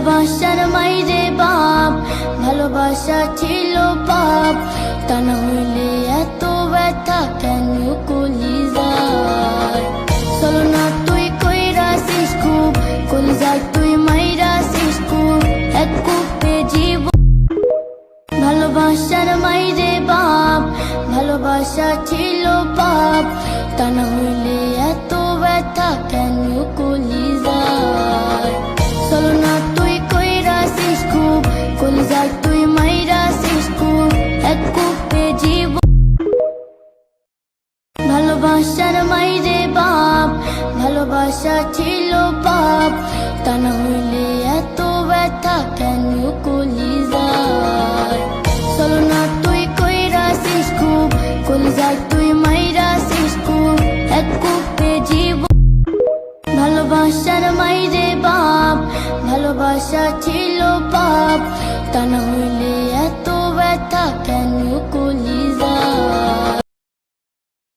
ভালোবাসার মাইরে বাপ, ভালোবাসা ছিল পাপ, তা না হইলে এত ব্যথা কেন কলিজায়। চলো না তুই কইরাছিস খুব, কলিজায় তুই মাইরাছিস খুব, এক কূপে জীবন। ভালোবাসার মাইরে বাপ, ভালোবাসা ছিল পাপ, তা না হইলে এত ব্যথা কেন কলিজায়। চলো না তুই কইরাছিস খুব, কলিজায় তুই মাইরাছিস খুব, এক কূপে জীবন। ভালোবাসার মাইরে বাপ, ভালোবাসা ছিল পাপ, তা না হইলে এত ব্যথা কেন কলিজায়। চলো না তুই কইরাছিস খুব, কলিজায় তুই মাইরাছিস খুব, এক কূপে জীবন। ভালোবাসার মাইরে বাপ, ভালোবাসা ছিল পাপ, তা না হইলে